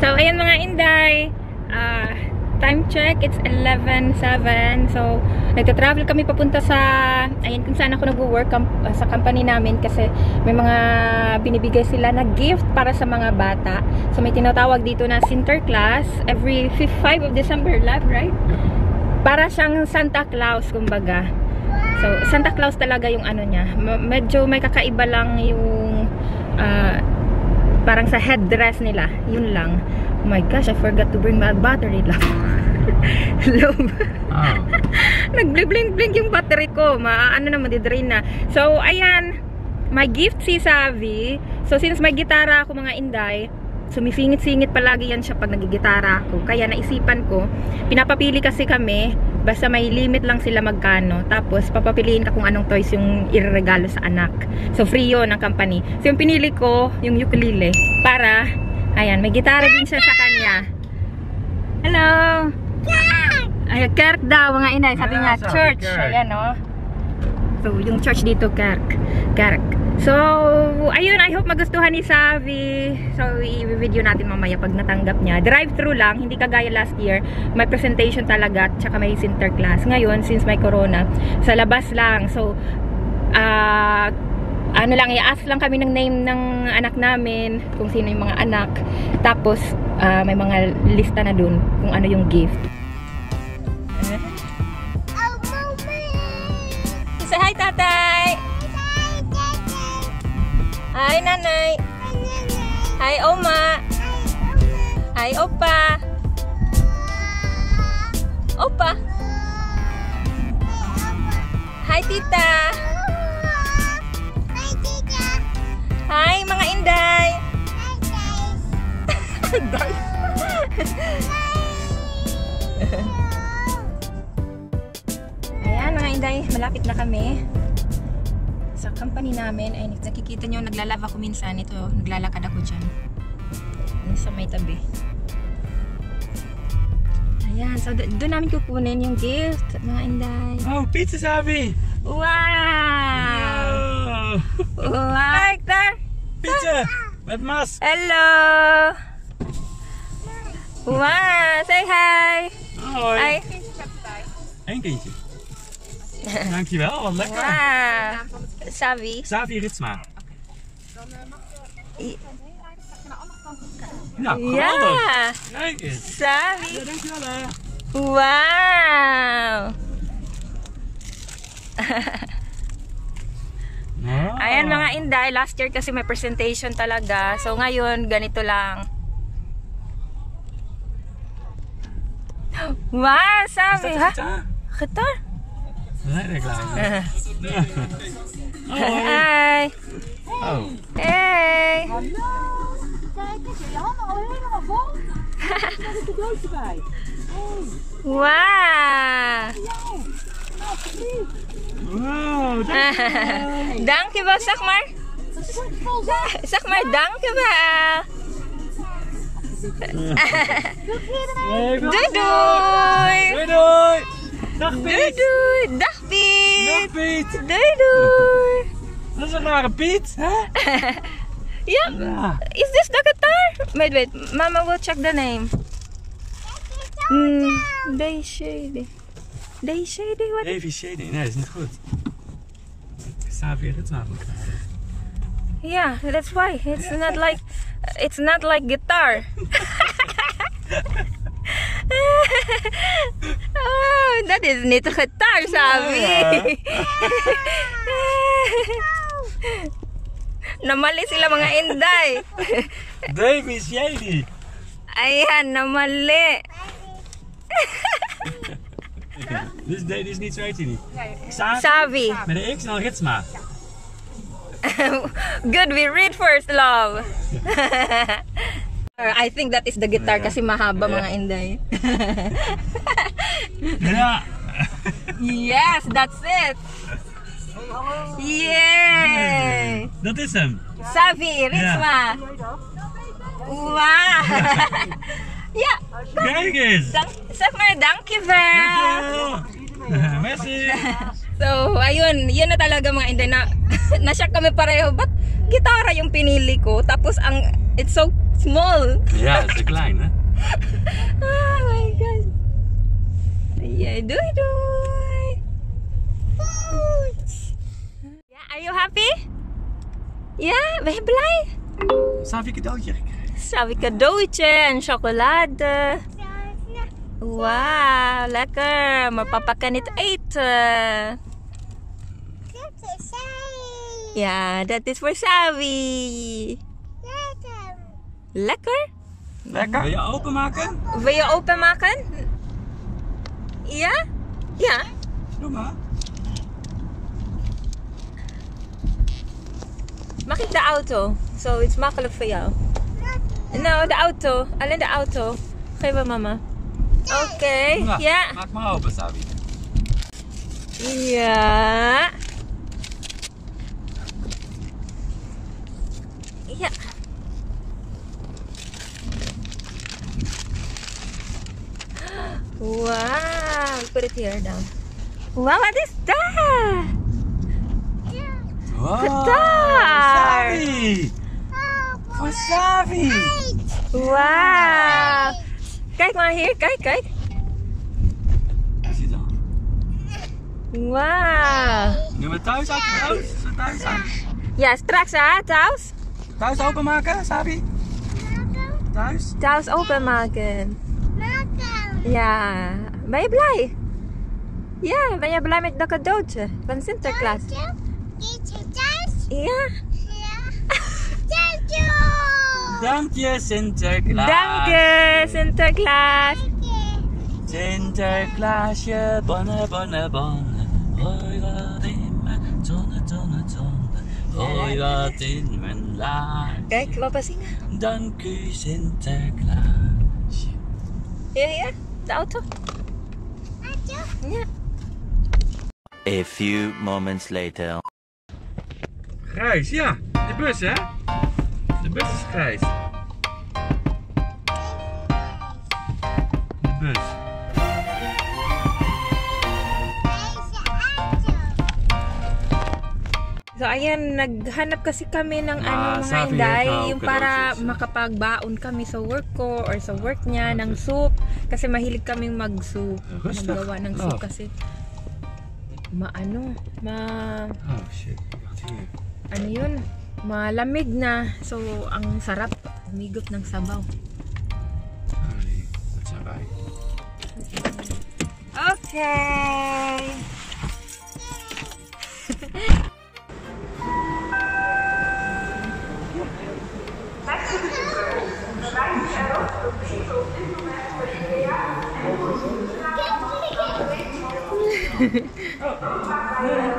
So, ayan mga Inday. Time check, it's 11:07. So, nagta-travel kami papunta sa, ayan kung saan ako nag-work sa company namin kasi may mga binibigay sila na gift para sa mga bata. So, may tinatawag dito na Sinterklaas every 5 of December live, right? Para siyang Santa Claus, kumbaga. So, Santa Claus talaga yung ano niya. Medyo may kakaiba lang yung parang sa headdress nila. Yun lang. Oh my gosh, I forgot to bring my battery lang. Oh. Nag-blink-blink yung battery ko. Ano na, madidrain na. So, ayan. My gift si Savi. So, since may gitara ako mga Inday, sumisingit-singit palagi yan siya pag nagigitara ako. Kaya naisipan ko, pinapapili kasi kami, basta may limit lang sila magkano. Tapos, papapiliin ka kung anong toys yung ireregalo sa anak. So, free yun ng company. So, yung pinili ko, yung ukulele. Para, ayan, may gitara din siya sa kanya. Hello! Ay, Kirk daw, mga Inday. Sabi niya, church. Ayan, no? So, yung church dito, Kirk. So, ayun, I hope magustuhan ni Savi. So, i-video natin mamaya pag natanggap niya. Drive-thru lang, hindi kagaya last year. May presentation talaga, tsaka may Sinterklaas. Ngayon, since may corona, sa labas lang. So, ano lang, i-ask lang kami ng name ng anak namin, kung sino yung mga anak. Tapos, may mga lista na dun kung ano yung gift. Say hi, tatay! Hi, nanay! Hi, oma! Hi, opa! Opa! Hi, tita! Hi, mga Inday! Inday! Ayan, mga Inday, malapit na kami sa company namin. Ay, nakikita nyo, naglalaba ako minsan. Ito, naglalakad ako dyan. Sa may tabi. Ayan, so doon namin kukunin yung gift, mga Inday. Oh, pizza, Savi! Wow! Oh. Wow! Pizza! Met mas! Hello! Wow! Say hi! Hoi! Hi! Eén kindje. Dankjewel, wat lekker! Wow! Savi? Savi Ritsma. Nou, geweldig! Ja! Kijk eens! Savi! Ja, dankjewel hè! Wow! Oh. Ayan mga Inday, last year kasi may presentation talaga. So ngayon, ganito lang. Wow, Savi! Is dat de gitaar? Gitaar? Nee, dat klaar. Hi! Oh. Hey! Hallo! Kijk eens, je handen al helemaal vol. Er zit een cadeautje bij. Hey, Wow! jou. Nou, alsjeblieft. Wow, dankjewel! Dankjewel, zeg maar. Dat is goed vol, zeg. Zeg maar dankjewel. Nee, Doei doei! Doei doei! Dag Doei Piet! doei! Dag Dag Piet! Piet! Doei doei! Dat is een rare Piet, hè? Ja, Ja. is this the guitar? Wait, Mama will check the name. Day Shady. Day Shady, what? Davy Shady, nee, dat is niet goed. Savi Ritsma moet krijgen. Yeah, that's why. It's not like guitar. Oh, that is niet a guitar, Sabi. Namali sila mga Inday. Davy Shady. Ayan, namali. Dit is niet, zo heet hij niet. Savi. Met een X en dan Ritsma. Good, we read first, love. I think that is the guitar kasi mahaba mga Inday. Ja. Yes, that's it. Yay! Dat is hem. Savi, Ritsma. Wow. Ja. Kijk eens. Zeg maar dankjewel. Dankjewel. Merci. So, ayun, yun na talaga mga Inday na na-shock kami pareho. Ba't gitara yung pinili ko? Tapos it's so Small. Ja, het is klein, hè? Oh my god. Yeah, doei doei. Ja, are you happy? Ja, ben je blij? Savi cadeautje gekregen. Savi cadeautje en chocolade. Wauw, lekker. Maar papa kan niet eten. Ja, dat is voor Savi. Lekker? Lekker. Wil je openmaken? Wil je openmaken? Ja? Ja. Doe maar. Mag ik de auto? Zo, het is makkelijk voor jou. Nou, de auto. Alleen de auto. Geef maar mama. Oké, Nou, ja. Maak maar open, Savi. Ja. Ja. Wow, put it here down. Wow, what is that? Wow, Gitaar. Savi! Voor Savi! Wow. Kijk maar hier, kijk. Zie je dan? Wow. Nu we thuis aan. Ja, straks thuis. Thuis openmaken, Savi? Thuis? Thuis openmaken. Ja. Ben je blij? Ja, ben je blij met dat cadeautje van Sinterklaas? Ja. Dank je, Sinterklaas. Dank je, Sinterklaas. Sinterklaasje, bonne, bonne, bonne. Gooi wat in mijn tonne, tonne, tonne. Gooi wat in mijn laag. Kijk, papa zingen. Dank u, Sinterklaas. Hier, de auto. Ja. A few moments later. Grijs, ja. De bus, hè? De bus is grijs. De bus. So ayan, naghanap kasi kami ng mga sabi inday, ikaw, yung para cadeautjes. makapagbaon kami sa work ko or sa work niya ng soup. Kasi mahilig kaming mag-soup. Rustig. Maggawa ng soup Oh. kasi Oh shit, wat hier? ano yun, malamig na. So ang sarap, humigop ng sabaw. Oh nee, dat zijn wij. Okay.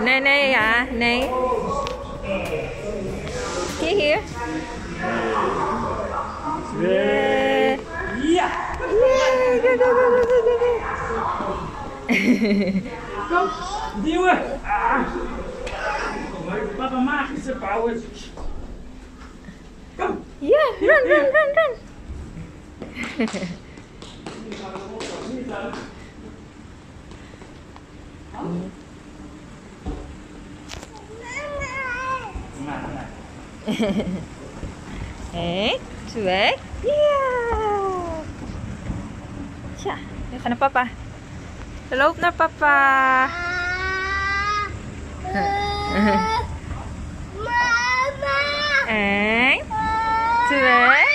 Nee, ja, nee. Kijk hier. Ja! Kom, nieuwe! Papa magische powers. Kom! Ja, run. Eén, twee. Ja. Tja, nu gaan naar papa. Loop naar papa. Eén, twee.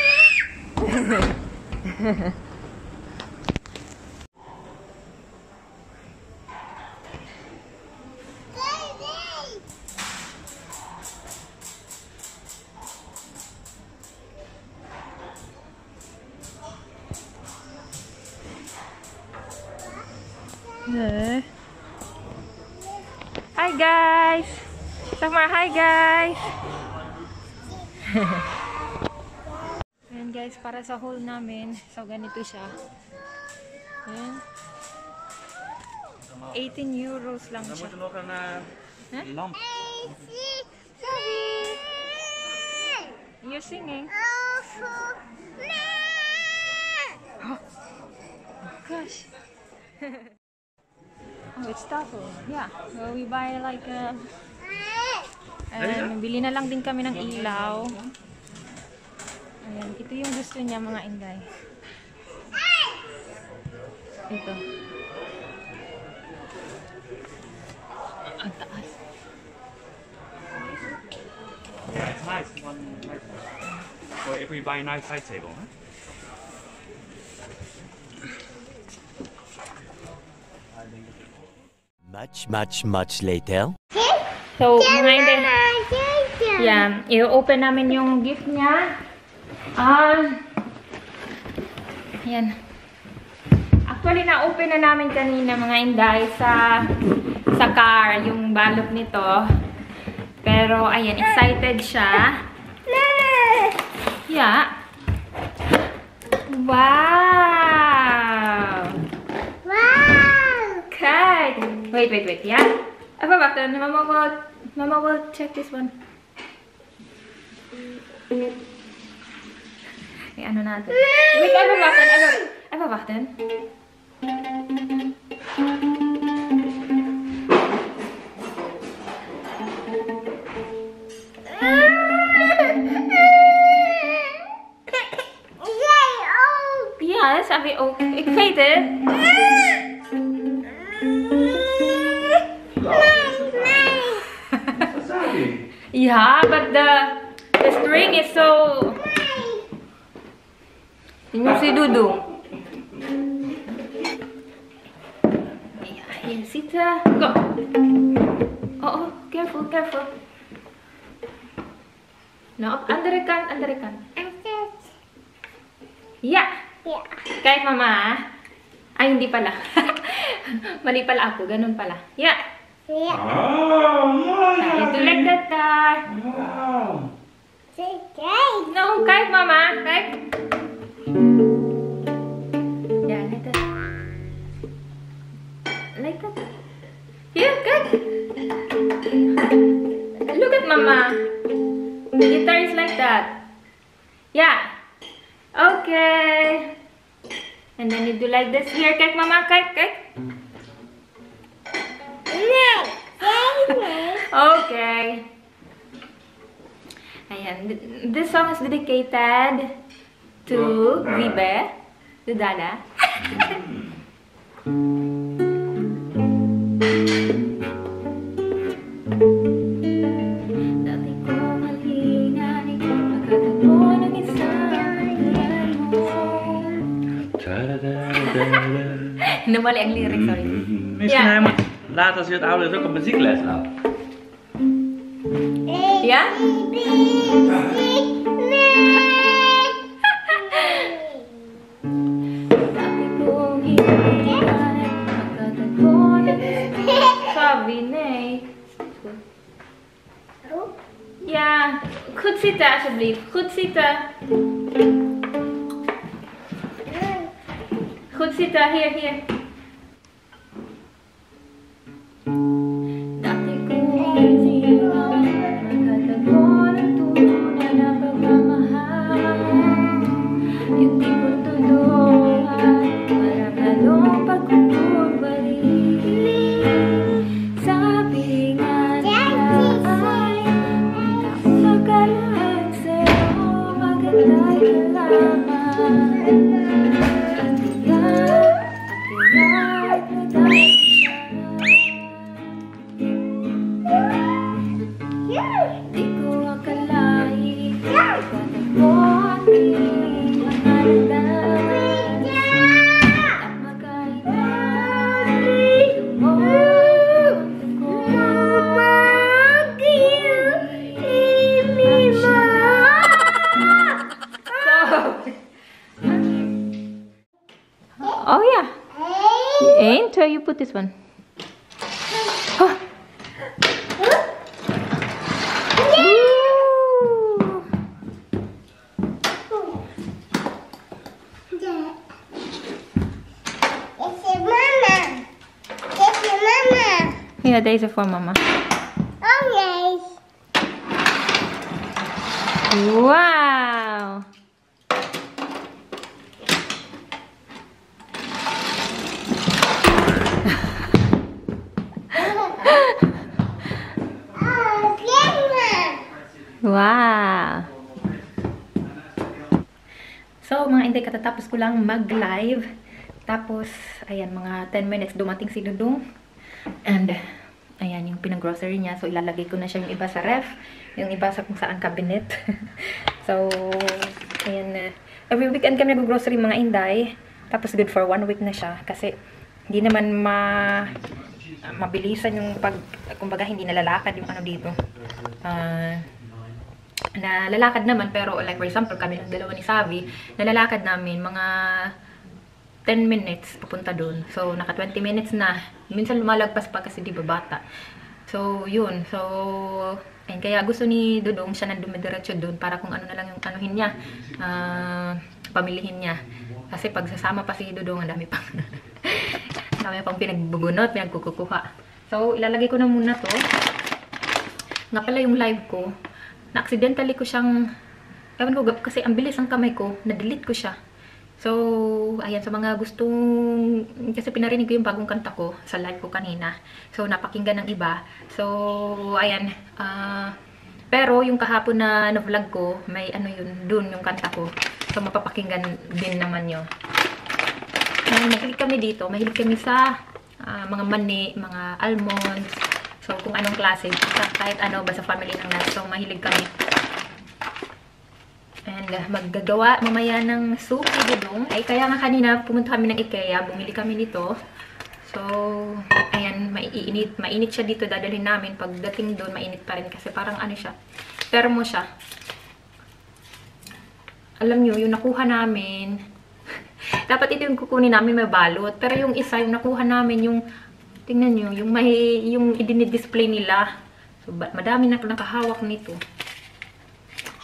Hi guys! Zeg maar hi guys! Ayan guys, para sa haul namin. So ganito siya. Ayan. 18 euros lang siya. nog een lamp. You're singing? Oh gosh! Oh, it's taco. Yeah. So we buy like and bili na lang din kami ng ilaw. Ayan, ito yung gusto niya mga Inday. Ito. Ang taas. It's nice. Well, if we buy a nice side table, huh? Much later. So, mga Inday. Yan, i-open namin yung gift niya. Yan. Actually, na-open na namin kanina mga Inday sa car, yung balot nito. Pero, ayan, excited siya. Yeah. Wow! Okay. Wait. Yeah? Apa bakit? Mama will check this one. Ano natin? Wait, apa bakit? Yeah, sabi, oh, excited. Yeah, but the string is so... Tingnan si Dudu. Ayan, Sita. Go. Oh, careful. No, under the can. Yeah. Kahit mama. Ay, hindi pala. Mali pala ako. Ganun pala. Yeah. You do like that. No, kahit mama. Kahit. Yeah, like that. Like that. Yeah, good. Look at mama. The guitar is like that. Yeah. Okay. And then you do like this. Here, kijk mama, kijk. Okay. Ayan. This song is dedicated to Vibe, to Dada. Dati ko malinay, magkatagpo ng isang Namali ang lyrics, sorry. Misschien hij moet later als je het ouder is ook een muziekles nou. Ja? Sabi, nee. Ja, goed zitten alsjeblieft. Goed zitten. Goed zitten, hier. Oh yeah. And so you put this one. Oh. Yeah, deze voor mama. Okay. Wow. Wow. So, mga Inday, katatapos ko lang mag-live. Tapos, ayan, mga 10 minutes dumating si Dudong. And, ayan, yung pinag-grocery niya. So, ilalagay ko na siya yung iba sa ref. Yung iba sa kung saan cabinet. So, ayan. Every weekend kami nag-grocery, mga Inday. Tapos, good for 1 week na siya. Kasi, hindi naman mabilisan yung kumbaga, hindi nalalakad yung ano dito. Nalalakad naman, pero like for example, kami ng dalawa ni Savi, nalalakad namin mga 10 minutes papunta dun. So, naka 20 minutes na. Minsan lumalagpas pa kasi di ba bata. So, yun. So, ayun, kaya gusto ni Dudong siya na dumidiretso dun para kung ano na lang yung anuhin niya, pamilihin niya. Kasi pag sasama pa si Dudong, ang dami pang pinagbubunot, pinagkukuha. So, ilalagay ko na muna to. Nga pala yung live ko, na-accidentally ko siyang, ewan ko, kasi ang bilis ang kamay ko, na-delete ko siya. So, ayan, sa mga gustong, kasi pinarinig ko yung bagong kanta ko sa live ko kanina. So, napakinggan ng iba. So, ayan, pero yung kahapon na vlog ko, may ano yun, dun yung kanta ko. So, mapapakinggan din naman yun. Mahilig kami dito, mahilig kami sa mga mani, mga almonds. So, kung anong klase, kahit ano, basta family ng nuts. So, mahilig kami. And, maggagawa mamaya ng soup ni Dudong. Ay, kaya nga kanina, pumunta kami ng IKEA, bumili kami nito. So, ayan, mainit siya dito, dadalhin namin. Pagdating doon, mainit pa rin kasi parang ano siya, termo siya. Alam nyo, yung nakuha namin, dapat ito yung kukunin namin may balot. Pero yung isa, yung nakuha namin, yung tingnan nyo, yung i-display nila. So, madami na nakahawak nito.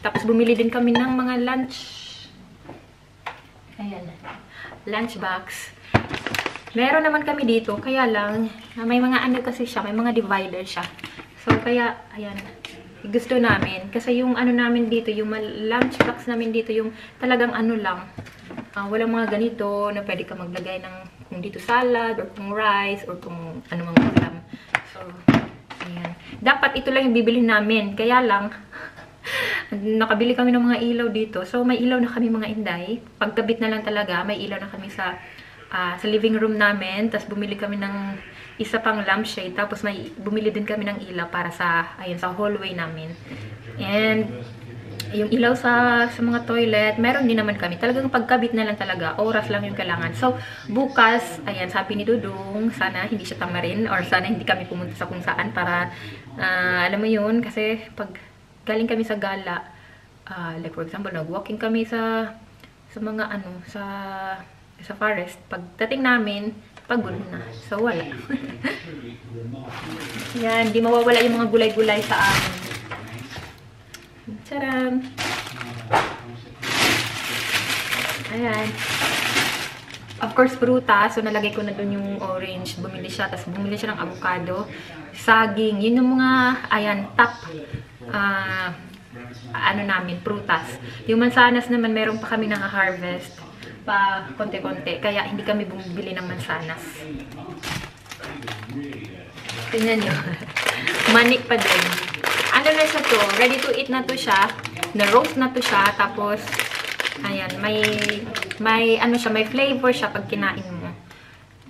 Tapos, bumili din kami ng mga lunch. Ayan. Lunch box. Meron naman kami dito. Kaya lang, may mga ano kasi siya. May mga divider siya. So, kaya, ayan. Gusto namin. Kasi yung ano namin dito, yung lunch box namin dito, yung talagang ano lang. Walang mga ganito na pwede ka maglagay ng kung dito salad, or kung rice, or kung ano mga ulam. So, ayan. Dapat ito lang yung bibili namin. Kaya lang, nakabili kami ng mga ilaw dito. So, may ilaw na kami mga Inday. Pagkabit na lang talaga, may ilaw na kami sa living room namin. Tapos, bumili kami ng isa pang lampshade. Tapos, bumili din kami ng ilaw para sa, ayun, sa hallway namin. And, yung ilaw sa mga toilet, meron din naman kami. Talagang pagkabit na lang talaga. Oras lang yung kailangan. So, bukas, ayan, sabi ni Dudong, sana hindi siya tamarin or sana hindi kami pumunta sa kung saan para, alam mo yun, kasi pag galing kami sa gala, like for example, nag-walking kami sa mga ano, sa forest. Pagdating namin, pagod na. So, wala. Yan, di mawawala yung mga gulay-gulay sa amin. Charan! Ayan. Of course, prutas. So, nalagay ko na dun yung orange. Bumili siya. Tapos, bumili siya ng avocado. Saging. Yun yung mga, ayan, top, ano namin, prutas. Yung mansanas naman, meron pa kami naka-harvest. Pa, konti-konti. Kaya, hindi kami bumibili ng mansanas. Tingnan nyo. Manik pa din. Ano na siya to? Ready to eat na to siya. Na-roast na to siya. Tapos, ayan, may ano siya, may flavor siya pag kinain mo.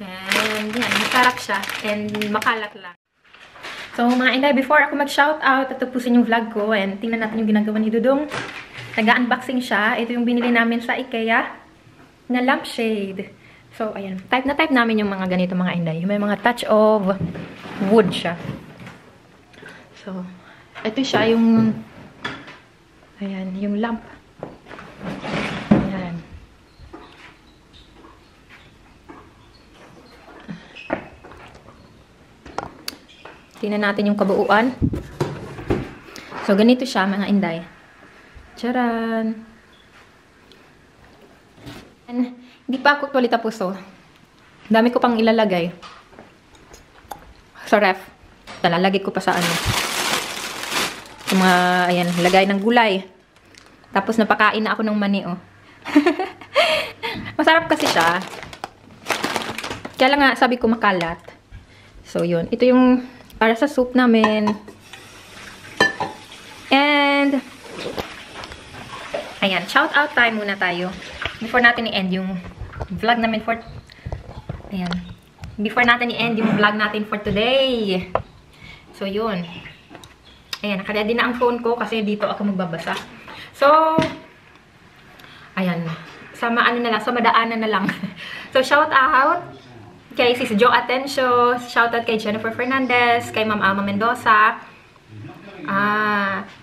And, yan, masarap siya. And, makalat lang. So, mga Inday, before ako mag-shoutout at tapusin yung vlog ko, and tingnan natin yung ginagawa ni Dudong. Nag-unboxing siya. Ito yung binili namin sa IKEA na lampshade. So, ayan. Type na type namin yung mga ganito, mga Inday. May mga touch of wood siya. So, ito siya yung, ayan, yung lamp. Ayan. Tingnan natin yung kabuuan. So, ganito siya, mga Inday. Charan! And, hindi pa ako actually tapos, oh. Dami ko pang ilalagay. Sa ref. Nalalagay ko pa sa ano. Sa mga, ayan, lagay ng gulay. Tapos, napakain na ako ng mani, oh. Masarap kasi siya. Kaya lang nga, sabi ko makalat. So, yun. Ito yung para sa soup namin. And, ayan, shout out time muna tayo. before natin i-end yung vlog namin for... Ayan. Before natin i-end yung vlog natin for today. So, yun. Ayan, naka-ready na ang phone ko kasi dito ako magbabasa. So, ayan. Sa madaanan na lang. So, shout out kay Sis Jo Atencio, shout out kay Jennifer Fernandez, kay Ma'am Alma Mendoza,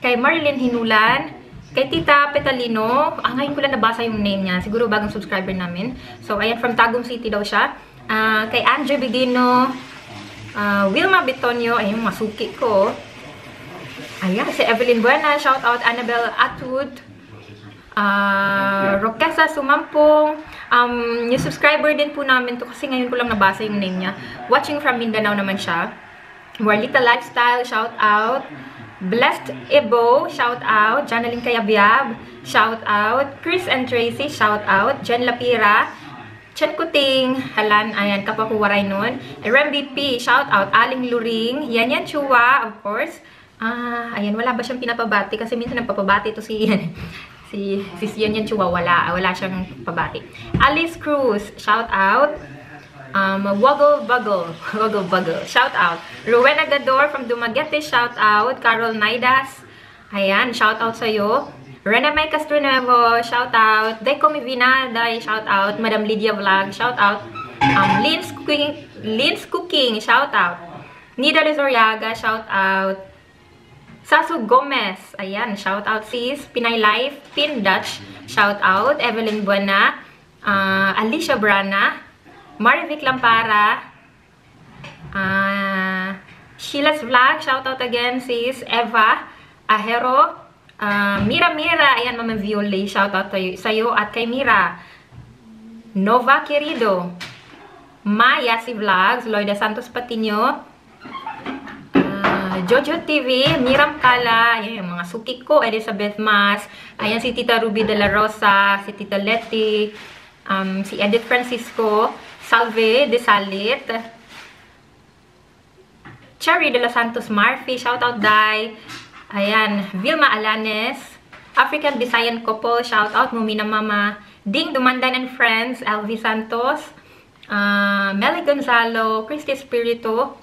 kay Marilyn Hinulan, kay Tita Petalino. Ngayon ko lang nabasa yung name niya. Siguro bagong subscriber namin. So, ayan, from Tagum City daw siya. Kay Andre Bedino, Wilma Bitonio, ayun, masuki ko. Ayan, si Evelyn Buena, shout out Annabelle Atud, Roquesa Sumampong, yung subscriber din po namin to kasi ngayon ko lang nabasa yung name niya. Watching from Mindanao naman siya. Warlita Lifestyle, shout out. Blessed Ebo, shout out. Janalyn Kayabyab, shout out. Chris and Tracy, shout out. Jen Lapira, Chen Kuting, Halan, ayan, kapakuwaray nun. RMBP, shout out. Aling Luring, Yan Chua, of course. Ayan, wala ba siyang pinapabati? Kasi minsan nagpapabati ito si Yan Chua, wala siyang pabati. Alice Cruz, shout out. Wuggle Buggle, shout out. Rowena Gador from Dumaguete, shout out. Carol Naidas, ayan, shout out sa'yo. Rena May Castronevo, shout out. Deco Mivina, shout out. Madam Lydia Vlog, shout out. Lynn's Cooking, shout out. Nida Lizoriaga, shout out. Sasu Gomez, ayan, shout out sis. Pinay Life, Pin Dutch, shout out. Evelyn Buena, Alicia Brana, Marivic Lampara, Sheila's Vlog, shout out again sis. Eva Ahero, Mira, ayan, Mama Violet, shout out sa'yo at kay Mira. Nova Querido, Maya si Vlogs, Loida Santos Patino, Jojo TV, Miram Kala, ayan, yung mga suki ko, Elizabeth Mas, ayan si Tita Ruby de la Rosa, si Tita Letty, si Edith Francisco, Salve de Salit, Cherry de los Santos Marfi, shout out Dai, ayan, Vilma Alanes, African Visayan Couple, shout out, Mumina Mama, Ding Dumandan and Friends, Elvi Santos, Melly Gonzalo, Christy Espiritu,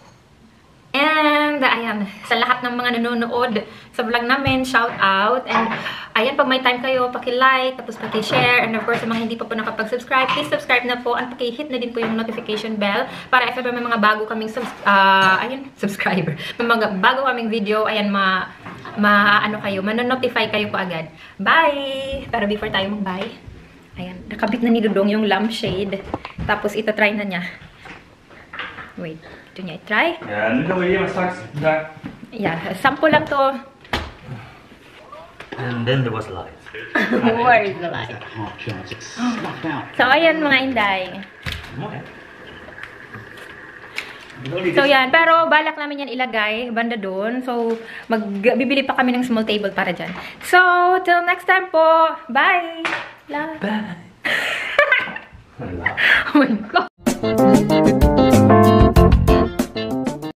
and ayan, sa lahat ng mga nanonood sa vlog namin, shout out. And ayan, pag may time kayo, paki-like, tapos paki-share, and of course, sa mga hindi pa po nakapag-subscribe, please subscribe na po, and paki-hit na din po yung notification bell para if ever may mga bago kaming subscriber, may mga bago kaming video, ayan, manonotify kayo po agad. Bye! Pero before tayo mag-bye, ayan, nakabit na ni Dudong yung lampshade, tapos ito-try na niya. Wait, ito niya i-try. Ja, nu kan vi ge mig strax där. Yeah, sample lang to. And then there was light. Where is the light? So, ayan mga inday. So, yan. Pero, balak namin yan ilagay banda doon. So, bibili pa kami ng small table para dyan. So, till next time po. Bye! Love. Bye. Oh my God!